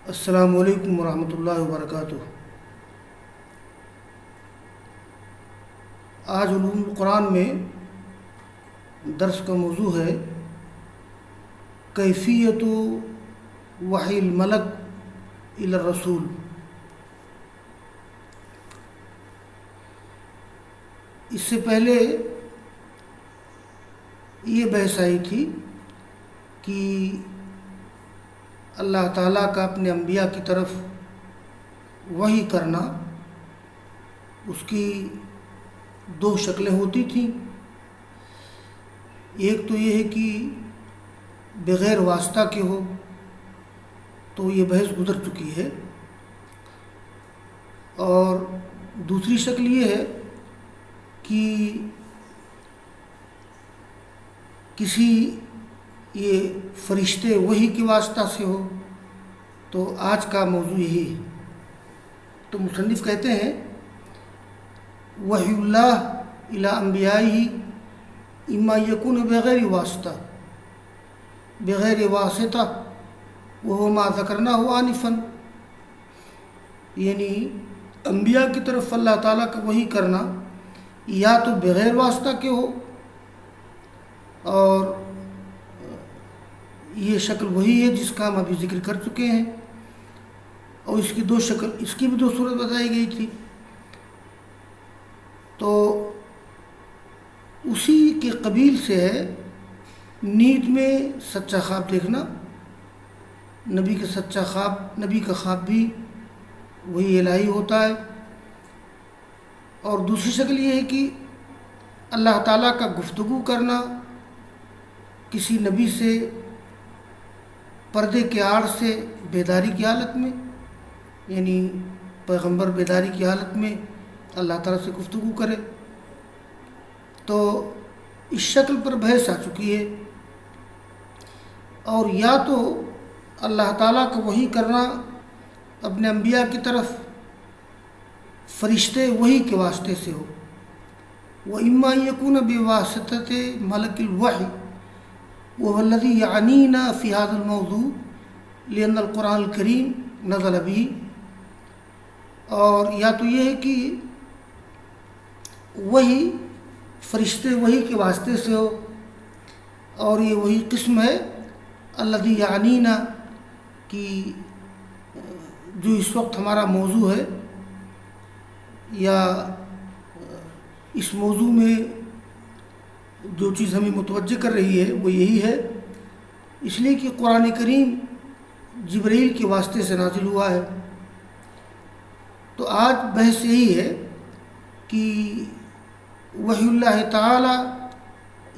السلام علیکم ورحمۃ اللہ وبرکاتہ۔ آج علوم القرآن میں درس کا موضوع ہے کیفیت وحی الملک الی الرسول۔ اس سے پہلے یہ بحث آئی تھی کہ اللہ تعالیٰ کا اپنے انبیاء کی طرف وحی کرنا، اس کی دو شکلیں ہوتی تھیں۔ ایک تو یہ ہے کہ بغیر واسطہ کے ہو، تو یہ بحث گزر چکی ہے، اور دوسری شکل یہ ہے کہ کسی یہ فرشتے وحی کے واسطہ سے ہو، تو آج کا موضوع یہی ہے۔ تو مصنف کہتے ہیں وحی اللہ الی انبیائہ اما یکون بغیر واسطہ بغیر واسطہ وہو ما ذکرناہ آنفا، یعنی انبیاء کی طرف اللہ تعالیٰ کا وحی کرنا یا تو بغیر واسطہ کے ہو، اور یہ شکل وہی ہے جس کا ہم ابھی ذکر کر چکے ہیں، اور اس کی بھی دو صورت بتائی گئی تھی۔ تو اسی کے قبیل سے ہے نیند میں سچا خواب دیکھنا۔ نبی کا خواب بھی وہی الہی ہوتا ہے۔ اور دوسری شکل یہ ہے کہ اللہ تعالیٰ کا گفتگو کرنا کسی نبی سے پردے کے آڑ سے بیداری کی حالت میں، یعنی پیغمبر بیداری کی حالت میں اللہ تعالیٰ سے گفتگو کرے۔ تو اس شکل پر بحث آ چکی ہے۔ اور یا تو اللہ تعالیٰ کا وحی کرنا اپنے انبیاء کی طرف فرشتے وحی کے واسطے سے ہو، وَإِمَّا يَكُونَ بِوَاسِطَةِ مَلَكِ الْوَحْيِ وَهُوَ الَّذِي يَعْنِينَا فِي هَذَا الْمَوْضُوعِ لِأَنَّ الْقُرْآنَ الْكَرِيمَ نَزَلَ بِهِ۔ اور یا تو یہ ہے کہ وہی فرشتے وحی کے واسطے سے ہو، اور یہ وہی قسم ہے الَّذِي يَعْنِينَا کہ جو اس وقت ہمارا موضوع ہے، یا اس موضوع میں جو چیز ہمیں متوجہ کر رہی ہے وہ یہی ہے، اس لیے کہ قرآن کریم جبرائیل کے واسطے سے نازل ہوا ہے۔ تو آج بحث یہی ہے کہ وحی اللہ تعالی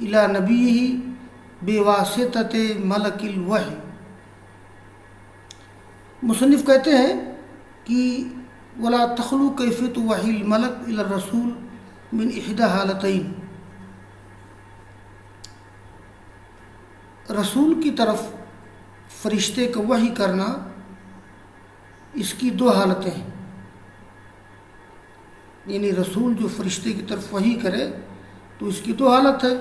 الی نبیہ بواسطۃ ملک الوحی۔ مصنف کہتے ہیں کہ ولا تخلو کیفیت وحی الملک الی الرسول من احدی حالتین، رسول کی طرف فرشتے کا وحی کرنا اس کی دو حالتیں ہیں، یعنی رسول جو فرشتے کی طرف وحی کرے تو اس کی دو حالت ہے۔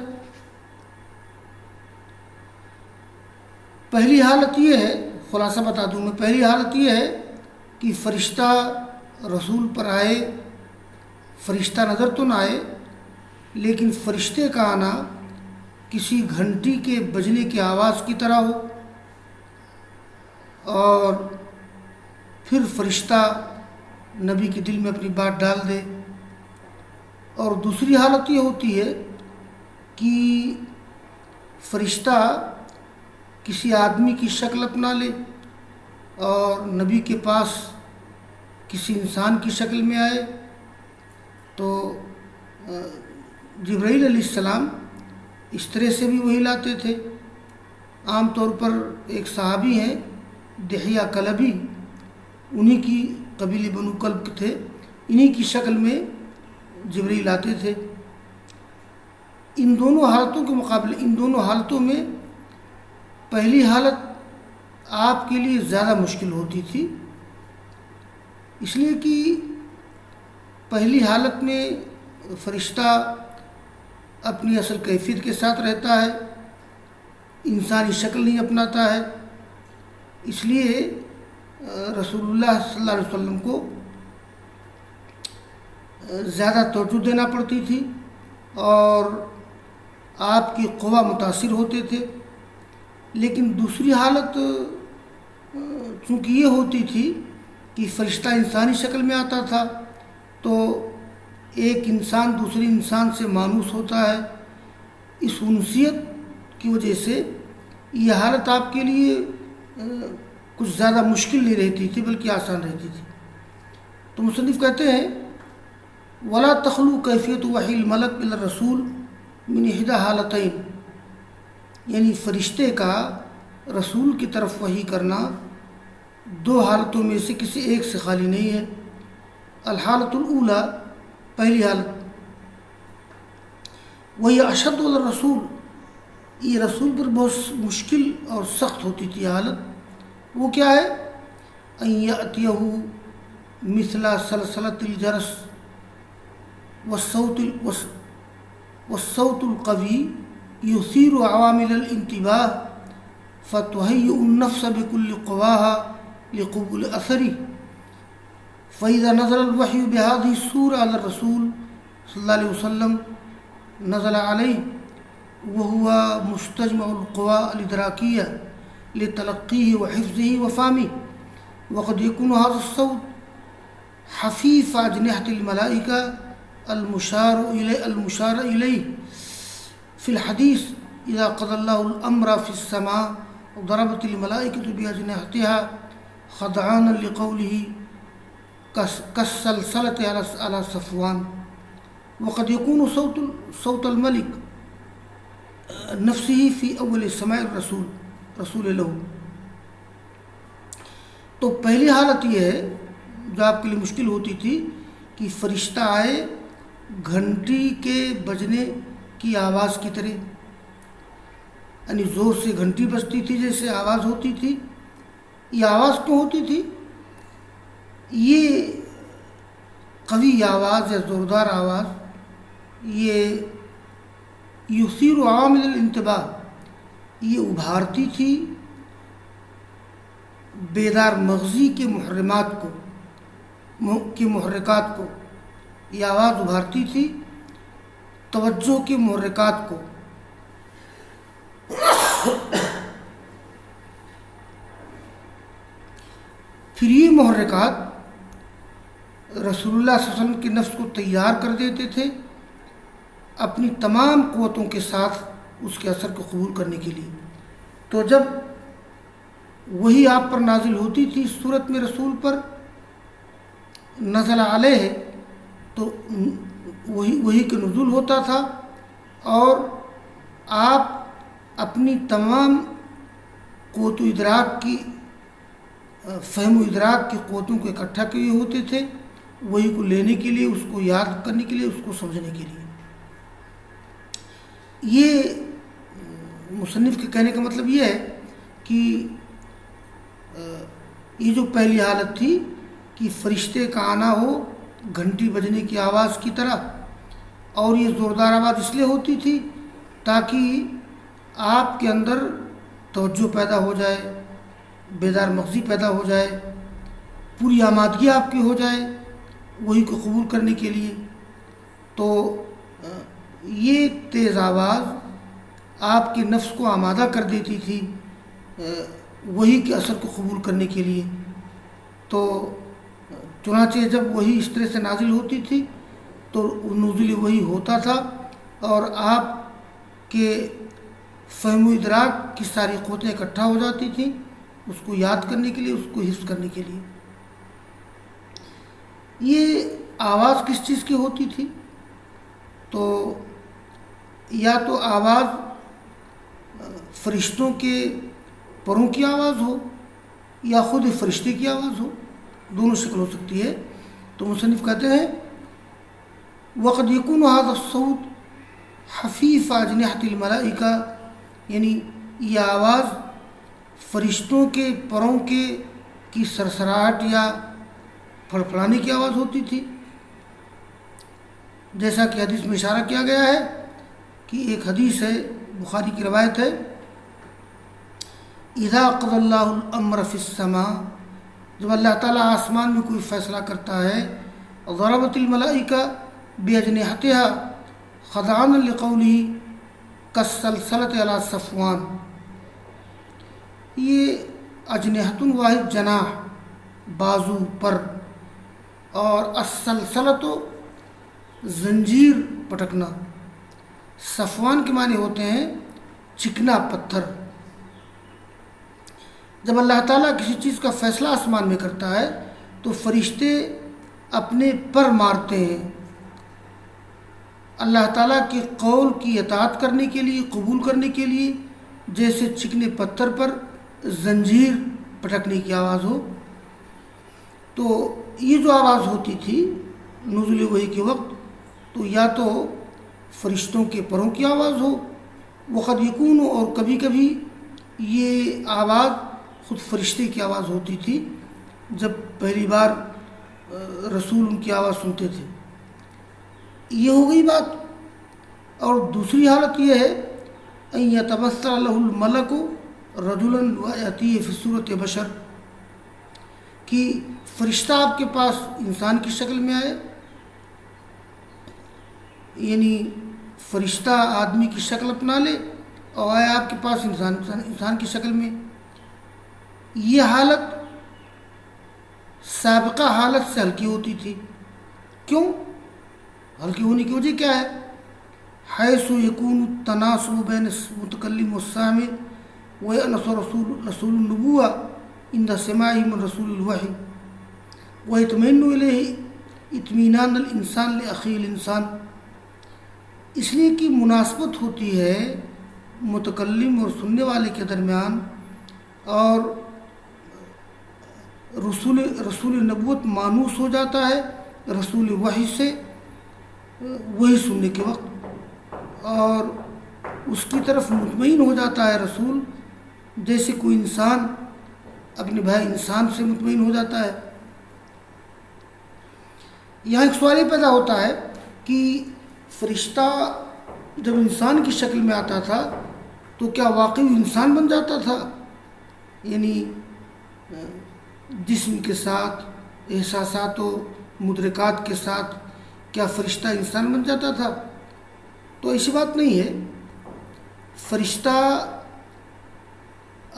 پہلی حالت یہ ہے، خلاصہ بتا دوں میں، پہلی حالت یہ ہے کہ فرشتہ رسول پر آئے، فرشتہ نظر تو نہ آئے، لیکن فرشتے کا آنا کسی گھنٹی کے بجنے کی آواز کی طرح ہو، اور پھر فرشتہ نبی کے دل میں اپنی بات ڈال دے۔ اور دوسری حالت یہ ہوتی ہے کہ فرشتہ کسی آدمی کی شکل اپنا لے اور نبی کے پاس کسی انسان کی شکل میں آئے۔ تو جبرائیل علیہ السلام اس طرح سے بھی وہی لاتے تھے۔ عام طور پر ایک صحابی ہیں دحیہ کلبی، انہی کی قبیلے بنو کلب کے تھے، انہی کی شکل میں جبرائیل آتے تھے۔ ان دونوں حالتوں کے مقابلے، ان دونوں حالتوں میں پہلی حالت آپ کے لیے زیادہ مشکل ہوتی تھی، اس لیے کہ پہلی حالت میں فرشتہ اپنی اصل کیفیت کے ساتھ رہتا ہے، انسانی شکل نہیں اپناتا ہے، اس لیے رسول اللہ صلی اللہ علیہ وسلم کو زیادہ توجہ دینا پڑتی تھی اور آپ کی قوا متاثر ہوتے تھے. لیکن دوسری حالت چونکہ یہ ہوتی تھی کہ فرشتہ انسانی شکل میں آتا تھا تو ایک انسان دوسرے انسان سے مانوس ہوتا ہے. اس انسیت کی وجہ سے یہ حالت آپ کے لیے کچھ زیادہ مشکل نہیں رہتی تھی بلکہ آسان رہتی تھی. تو مصنف کہتے ہیں ولا تخلو کیفیت وحی الملک الا الرسول من احدى حالتین، یعنی فرشتے کا رسول کی طرف وحی کرنا دو حالتوں میں سے کسی ایک سے خالی نہیں ہے. الحالت الاولی، پہلی حالت، وہی اشد علی الرسول، یہ رسول پر بہت مشکل اور سخت ہوتی تھی حالت. وہ کیا ہے؟ ان یأتیہ مثل سلسلۃ الجرس والصوت القوی یثیر عوامل الانتباہ فتہیئ النفس بکل قواها لقبول اثره. فإذا نزل الوحی بهذه الصورة على الرسول صلی اللہ علیہ وسلم نزل علیہ وهو مستجمع القوى الإدراكية لتلقيه وحفظه وفهمه، وقد يكون هذا الصوت حفيف أجنحة الملائكة المشار إليه في الحديث إذا قضى الله الأمر في السماء وضربت الملائكة بأجنحتها خضعانا لقوله كالسلسلة على صفوان. وقد يكون صوت الملك نفسه في اول سماع رسول له. تو پہلی حالت یہ ہے جو آپ کے لیے مشکل ہوتی تھی کہ فرشتہ آئے گھنٹی کے بجنے کی آواز کی طرح، یعنی زور سے گھنٹی بجتی تھی جیسے آواز ہوتی تھی. یہ آواز کیوں ہوتی تھی؟ یہ قوی آواز یا زوردار آواز یہ یثیر عوامل الانتباہ، یہ ابھارتی تھی بیدار مغزی کے محرکات کو. یہ آواز ابھارتی تھی توجہ کے محرکات کو. پھر یہ محرکات رسول اللہ صلی اللہ علیہ وسلم کے نفس کو تیار کر دیتے تھے اپنی تمام قوتوں کے ساتھ اس کے اثر کو قبول کرنے کے لیے. تو جب وہی آپ پر نازل ہوتی تھی اس صورت میں رسول پر نزل علیہ، تو وہی کے نزول ہوتا تھا اور آپ اپنی تمام قوت و ادراک کی فہم و ادراک کی قوتوں کو اکٹھا کیے ہوتے تھے وہی کو لینے کے لیے، اس کو یاد کرنے کے لیے، اس کو سمجھنے کے لیے. یہ مصنف کے کہنے کا مطلب یہ ہے کہ یہ جو پہلی حالت تھی کہ فرشتے کا آنا ہو گھنٹی بجنے کی آواز کی طرح، اور یہ زوردار آواز اس لیے ہوتی تھی تاکہ آپ کے اندر توجہ پیدا ہو جائے، بیدار مغزی پیدا ہو جائے، پوری آمادگی آپ کی ہو جائے وہی کو قبول کرنے کے لیے. تو یہ تیز آواز آپ کے نفس کو آمادہ کر دیتی تھی وہی کے اثر کو قبول کرنے کے لیے. تو چنانچہ جب وہی اس طرح سے نازل ہوتی تھی تو نزول وہی ہوتا تھا اور آپ کے فہم و ادراک کی ساری قوتیں اکٹھا ہو جاتی تھیں اس کو یاد کرنے کے لیے، اس کو حفظ کرنے کے لیے. یہ آواز کس چیز کی ہوتی تھی؟ تو یا تو آواز فرشتوں کے پروں کی آواز ہو یا خود فرشتے کی آواز ہو، دونوں شکل ہو سکتی ہے. تو مصنف کہتے ہیں وقد يكون هذا الصوت حفیف اجنحة الملائکہ، یعنی یہ آواز فرشتوں کے پروں کی سرسراہٹ یا پھڑپھڑانے کی آواز ہوتی تھی، جیسا کہ حدیث میں اشارہ کیا گیا ہے کہ ایک حدیث ہے بخاری کی روایت ہے اذا قضى اللہ الامر فی السماء، جب اللہ تعالیٰ آسمان میں کوئی فیصلہ کرتا ہے، ضربت الملائکہ باجنحتها خضعانا لقوله کالسلسلۃ علی صفوان، یہ اجنحۃ واحد جناح بازو پر، اور السلسلۃ زنجیر پٹکنا، صفوان کے معنی ہوتے ہیں چکنا پتھر۔ جب اللہ تعالیٰ کسی چیز کا فیصلہ آسمان میں کرتا ہے تو فرشتے اپنے پر مارتے ہیں اللہ تعالیٰ کے قول کی اطاعت کرنے کے لیے، قبول کرنے کے لیے، جیسے چکنے پتھر پر زنجیر پٹکنے کی آواز ہو۔ تو یہ جو آواز ہوتی تھی نزول وحی کے وقت، تو یا تو فرشتوں کے پروں کی آواز ہو، وقد یکون، اور کبھی کبھی یہ آواز خود فرشتے کی آواز ہوتی تھی جب پہلی بار رسول ان کی آواز سنتے تھے۔ یہ ہو گئی بات۔ اور دوسری حالت یہ ہے ان یتمثل لہ الملک رجلا ویأتی فی صورت بشر، کہ فرشتہ آپ کے پاس انسان کی شکل میں آئے، یعنی فرشتہ آدمی کی شکل اپنا لے اور آئے آپ کے پاس انسان کی شکل میں۔ یہ حالت سابقہ حالت سے ہلکی ہوتی تھی۔ کیوں؟ ہلکی ہونے کی وجہ کیا ہے؟ حیث یکون التناسب بین المتکلم والسامع ویأنس رسول النبوہ عند سماعہ من رسول الوحی ویطمئن الیہ اطمینان الانسان لاخیہ الانسان، اس لیے کہ مناسبت ہوتی ہے متکلم اور سننے والے کے درمیان، اور رسول نبوت مانوس ہو جاتا ہے رسول وحی سے وہی سننے کے وقت، اور اس کی طرف مطمئن ہو جاتا ہے رسول، جیسے کوئی انسان اپنے بھائی انسان سے مطمئن ہو جاتا ہے۔ یہاں ایک سوال یہ پیدا ہوتا ہے کہ فرشتہ جب انسان کی شکل میں آتا تھا تو کیا واقعی انسان بن جاتا تھا؟ یعنی جسم کے ساتھ، احساسات و مدرکات کے ساتھ کیا فرشتہ انسان بن جاتا تھا؟ تو ایسی بات نہیں ہے۔ فرشتہ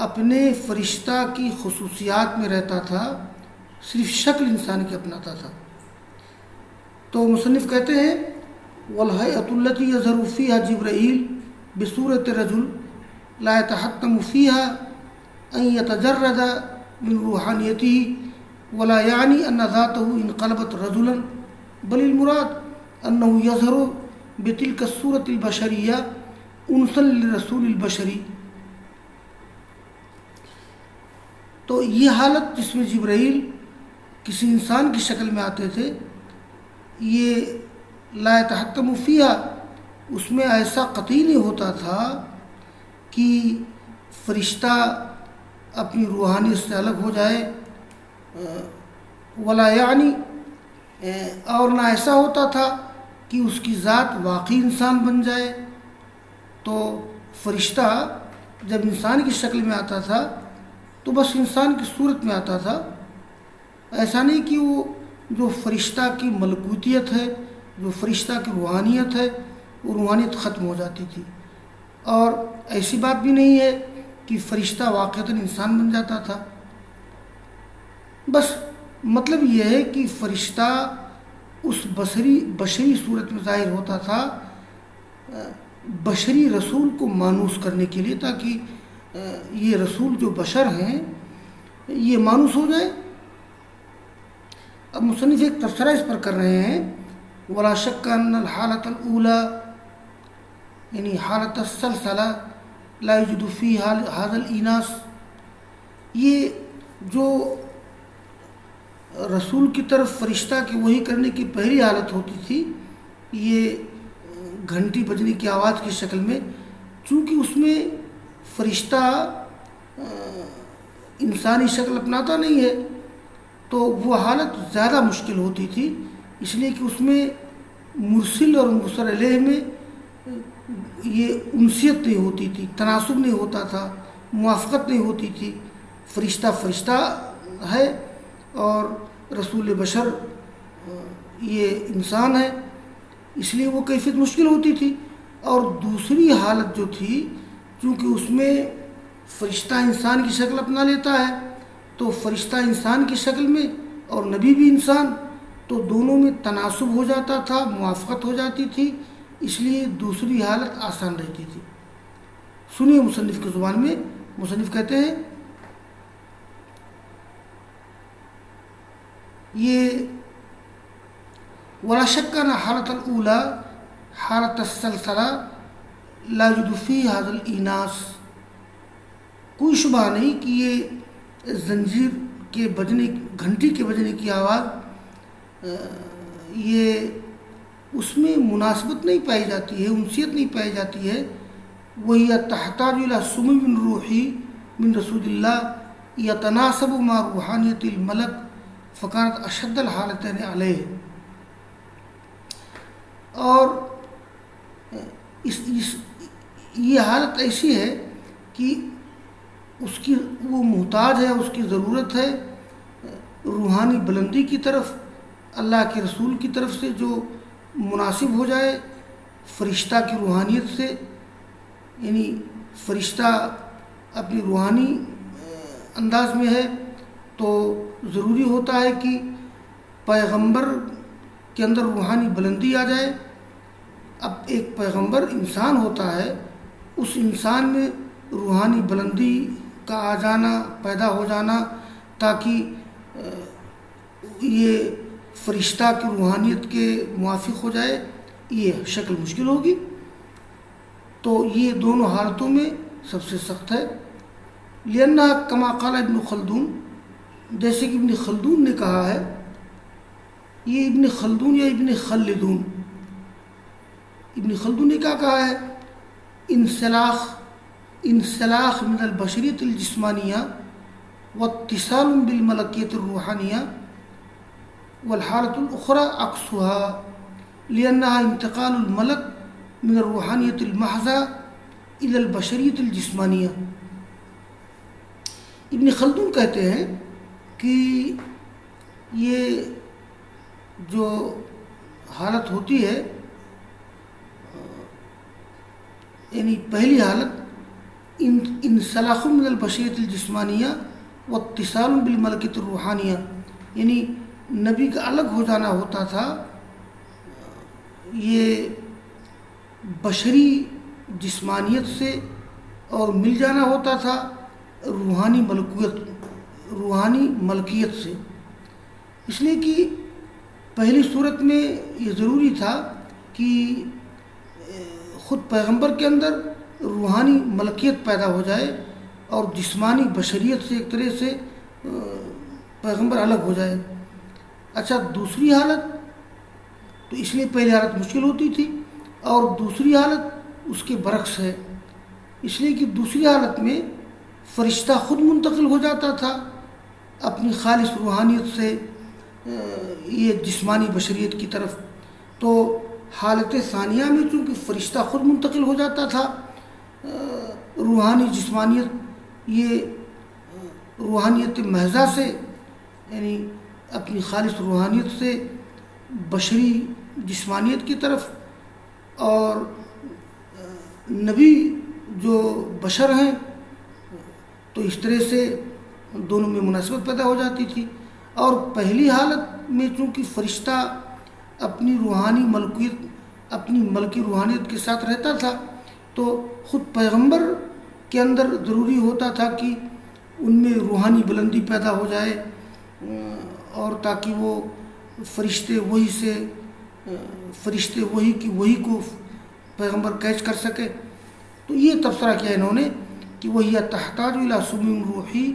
اپنے فرشتہ کی خصوصیات میں رہتا تھا، صرف شکل انسان کی اپناتا تھا۔ تو مصنف کہتے ہیں والہیئۃ التی یظہر فیہا جبرائیل بصورت رجل لا یتحتم فیہا ان یتجرد من روحانیتہ ولا یعنی ان ذاتہ انقلبت رجلا بل المراد انہ یظہر بتلک الصورت البشریہ انسا لرسول البشری۔ تو یہ حالت جس میں جبرائیل کسی انسان کی شکل میں آتے تھے، یہ لا یتحتم فیہا، اس میں ایسا قطعی نہیں ہوتا تھا کہ فرشتہ اپنی روحانیت سے الگ ہو جائے، ولا یعنی، اور نہ ایسا ہوتا تھا کہ اس کی ذات واقعی انسان بن جائے۔ تو فرشتہ جب انسان کی شکل میں آتا تھا تو بس انسان کی صورت میں آتا تھا، ایسا نہیں کہ وہ جو فرشتہ کی ملکوتیت ہے، جو فرشتہ کی روحانیت ہے، وہ روحانیت ختم ہو جاتی تھی۔ اور ایسی بات بھی نہیں ہے کہ فرشتہ واقعتاً انسان بن جاتا تھا۔ بس مطلب یہ ہے کہ فرشتہ اس بشری صورت میں ظاہر ہوتا تھا بشری رسول کو مانوس کرنے کے لیے، تاکہ یہ رسول جو بشر ہیں یہ مانوس ہو جائے۔ اب مصنف ایک تبصرہ اس پر کر رہے ہیں، ولا شک ان الحالۃ الاولی یعنی حالت السلسلہ لا یوجد فی ھذا الاناث، یہ جو رسول کی طرف فرشتہ کی وحی کرنے کی پہلی حالت ہوتی تھی، یہ گھنٹی بجنے کی آواز کی شکل میں، چونکہ اس میں فرشتہ انسانی شکل اپناتا نہیں ہے تو وہ حالت زیادہ مشکل ہوتی تھی، اس لیے کہ اس میں مرسل اور مرسل علیہ میں یہ انسیت نہیں ہوتی تھی، تناسب نہیں ہوتا تھا، موافقت نہیں ہوتی تھی۔ فرشتہ فرشتہ ہے اور رسول بشر یہ انسان ہے، اس لیے وہ کیفیت مشکل ہوتی تھی۔ اور دوسری حالت جو تھی، چونکہ اس میں فرشتہ انسان کی شکل اپنا لیتا ہے، تو فرشتہ انسان کی شکل میں اور نبی بھی انسان، تو دونوں میں تناسب ہو جاتا تھا، موافقت ہو جاتی تھی، اس لیے دوسری حالت آسان رہتی تھی۔ سنیے مصنف کی زبان میں، مصنف کہتے ہیں یہ ولا شک ان حالت الاولی حالت السلسلہ لا یوجد فی ھذا الاناث، کوئی شبہ نہیں کہ یہ زنجیر کے بجنے، گھنٹی کے بجنے کی آواز، یہ اس میں مناسبت نہیں پائی جاتی ہے، انسیت نہیں پائی جاتی ہے۔ وہی تحتاج الی سمو روحی من رسول اللہ یتناسب مع روحانیت الملک فکانت اشد الحالتین علیہ۔ اور یہ حالت ایسی ہے کہ اس کی وہ محتاج ہے، اس کی ضرورت ہے روحانی بلندی کی طرف، اللہ کے رسول کی طرف سے جو مناسب ہو جائے فرشتہ کی روحانیت سے، یعنی فرشتہ اپنی روحانی انداز میں ہے، تو ضروری ہوتا ہے کہ پیغمبر کے اندر روحانی بلندی آ جائے۔ اب ایک پیغمبر انسان ہوتا ہے، اس انسان میں روحانی بلندی کا آ جانا، پیدا ہو جانا، تاکہ یہ فرشتہ کی روحانیت کے موافق ہو جائے، یہ شکل مشکل ہوگی۔ تو یہ دونوں حالتوں میں سب سے سخت ہے۔ لأنہ کما قال ابن خلدون، جیسے کہ ابن خلدون نے کہا ہے، یہ ابن خلدون یا ابن خلدون، ابن خلدون نے کیا کہا ہے، انسلاخ من البشریت الجسمانیہ واتصال بالملکیت الروحانیہ والحالت الاخرى عکسها لأنها انتقال الملک من الروحانیت المحضہ الى البشریت الجسمانیہ۔ ابن خلدون کہتے ہیں کہ یہ جو حالت ہوتی ہے، یعنی پہلی حالت انسلاخ من البشریت الجسمانیہ واتصال بالملکیت الروحانیہ، یعنی نبی کا الگ ہو جانا ہوتا تھا، یہ بشری جسمانیت سے، اور مل جانا ہوتا تھا روحانی ملکیت سے۔ اس لیے کہ پہلی صورت میں یہ ضروری تھا کہ خود پیغمبر کے اندر روحانی ملکیت پیدا ہو جائے اور جسمانی بشریت سے ایک طرح سے پیغمبر الگ ہو جائے۔ اچھا، دوسری حالت، تو اس لیے پہلی حالت مشکل ہوتی تھی، اور دوسری حالت اس کے برعکس ہے، اس لیے کہ دوسری حالت میں فرشتہ خود منتقل ہو جاتا تھا اپنی خالص روحانیت سے یہ جسمانی بشریت کی طرف۔ تو حالت ثانیہ میں چونکہ فرشتہ خود منتقل ہو جاتا تھا روحانی جسمانیت، یہ روحانیت محضہ سے، یعنی اپنی خالص روحانیت سے بشری جسمانیت کی طرف، اور نبی جو بشر ہیں، تو اس طرح سے دونوں میں مناسبت پیدا ہو جاتی تھی۔ اور پہلی حالت میں چونکہ فرشتہ اپنی روحانی ملکیت، اپنی ملکی روحانیت کے ساتھ رہتا تھا، تو خود پیغمبر کے اندر ضروری ہوتا تھا کہ ان میں روحانی بلندی پیدا ہو جائے، اور تاکہ وہ فرشتے وہی کی وہی کو پیغمبر کیچ کر سکے۔ تو یہ تبصرہ کیا انہوں نے کہ وہی تحتاج الی سمو روحی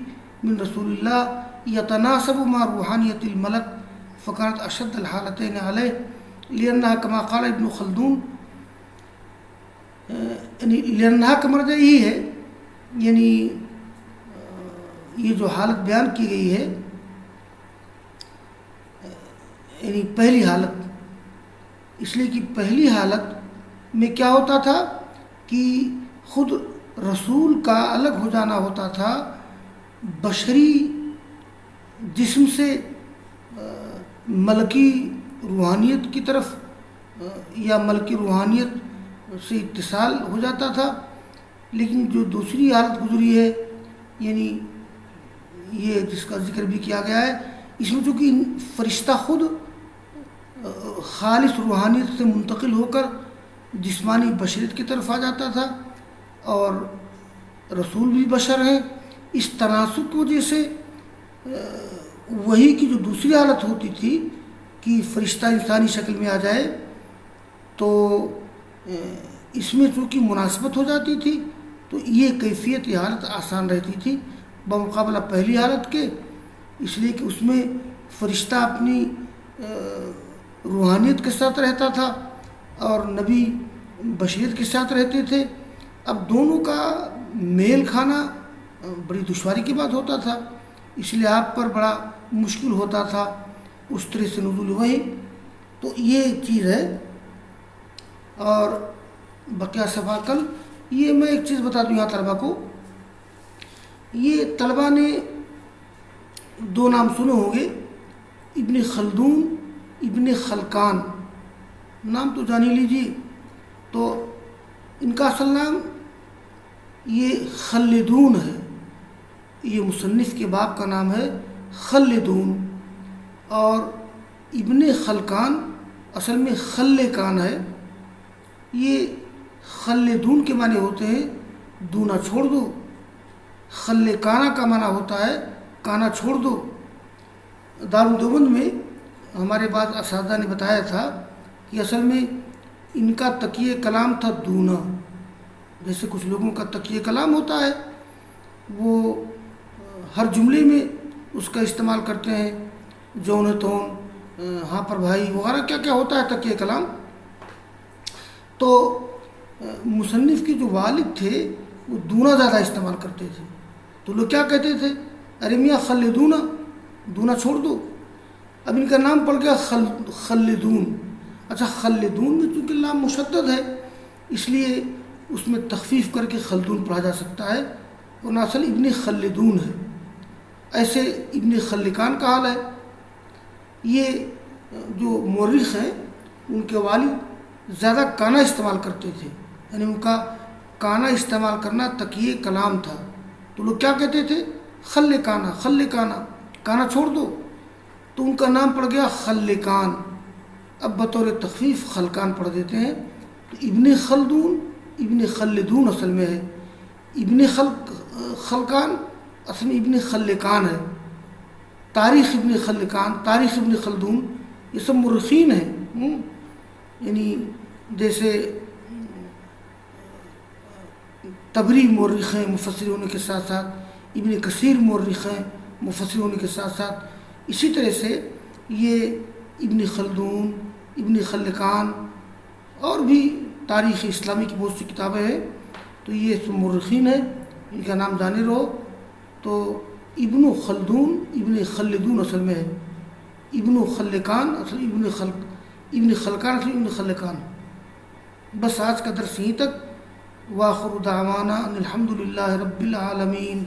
من رسول اللہ یتناسب مع روحانیت الملک فکانت اشد الحالتین علیہ لأنہا کما قال ابن خلدون، یعنی لأنہا کا مرجع یہی ہے، یعنی یہ جو حالت بیان کی گئی ہے، یعنی پہلی حالت، اس لیے کہ پہلی حالت میں کیا ہوتا تھا کہ خود رسول کا الگ ہو جانا ہوتا تھا بشری جسم سے ملکی روحانیت کی طرف یا ملکی روحانیت سے اتصال ہو جاتا تھا. لیکن جو دوسری حالت گزری ہے یعنی یہ جس کا ذکر بھی کیا گیا ہے، اس میں چونکہ فرشتہ خود خالص روحانیت سے منتقل ہو کر جسمانی بشریت کی طرف آ جاتا تھا اور رسول بھی بشر ہیں. اس تناسب کی وجہ سے وحی کی جو دوسری حالت ہوتی تھی کہ فرشتہ انسانی شکل میں آ جائے تو اس میں چونکہ مناسبت ہو جاتی تھی تو یہ کیفیت، یہ حالت آسان رہتی تھی بمقابلہ پہلی حالت کے، اس لیے کہ اس میں فرشتہ اپنی روحانیت کے ساتھ رہتا تھا اور نبی بشریت کے ساتھ رہتے تھے. اب دونوں کا میل کھانا بڑی دشواری کی بات ہوتا تھا، اس لیے آپ پر بڑا مشکل ہوتا تھا اس طرح سے نزول وحی. تو یہ چیز ہے. اور بقیہ صفاقل یہ میں ایک چیز بتا دوں یہاں طلبہ کو، یہ طلبہ نے دو نام سنے ہوں گے، ابن خلدون، ابن خلقان، نام تو جان ہی لیجیے. تو ان کا اصل نام یہ خلدون ہے، یہ مصنف کے باپ کا نام ہے خلدون. اور ابن خلقان اصل میں خلقان ہے. یہ خلدون کے معنی ہوتے ہیں دونا چھوڑ دو، خلقانہ کا معنی ہوتا ہے کانا چھوڑ دو. دارالدیوبند میں ہمارے بعض اساتذہ نے بتایا تھا کہ اصل میں ان کا تکیہ کلام تھا دونا. جیسے کچھ لوگوں کا تکیہ کلام ہوتا ہے وہ ہر جملے میں اس کا استعمال کرتے ہیں، جون تون، ہاں پر بھائی وغیرہ کیا کیا ہوتا ہے تکیہ کلام. تو مصنف کے جو والد تھے وہ دونا زیادہ استعمال کرتے تھے. تو لوگ کیا کہتے تھے، ارے میاں خلدونا، دونا چھوڑ دو. اب ان کا نام پڑ گیا خلدون. اچھا خلدون میں چونکہ نام مشدد ہے اس لیے اس میں تخفیف کر کے خلدون پڑھا جا سکتا ہے، ورنہ اصل ابن خلدون ہے. ایسے ابن خلقان کا حال ہے. یہ جو مورخ ہیں ان کے والد زیادہ کانا استعمال کرتے تھے، یعنی ان کا کانا استعمال کرنا تکیہ کلام تھا. تو لوگ کیا کہتے تھے، خلقانہ، خلقانہ، کانا چھوڑ دو. تو ان کا نام پڑ گیا خلقان. اب بطور تخفیف خلقان پڑھ دیتے ہیں. تو ابن خلدون، ابن خلدون اصل میں ہے. ابن خلقان اصل میں ابن خلقان ہے. تاریخ ابن خلقان، تاریخ ابن خلدون، یہ سب مورخین ہیں. یعنی جیسے طبری مورخ ہیں مفسر ہونے کے ساتھ ساتھ، ابن کثیر مورخ ہیں مفسر ہونے کے ساتھ ساتھ، اسی طرح سے یہ ابن خلدون، ابن خلقان اور بھی تاریخ اسلامی کی بہت سی کتابیں ہیں. تو یہ سب مورخین ہیں، ان کا نام جانے رہو. تو ابن خلدون، ابن خلدون اصل میں ہے. ابن خلقان اصل ابن خلقان اصل ابن خلقان. بس آج کا درس یہیں تک. وآخر دعوانا ان الحمد للہ رب العالمین.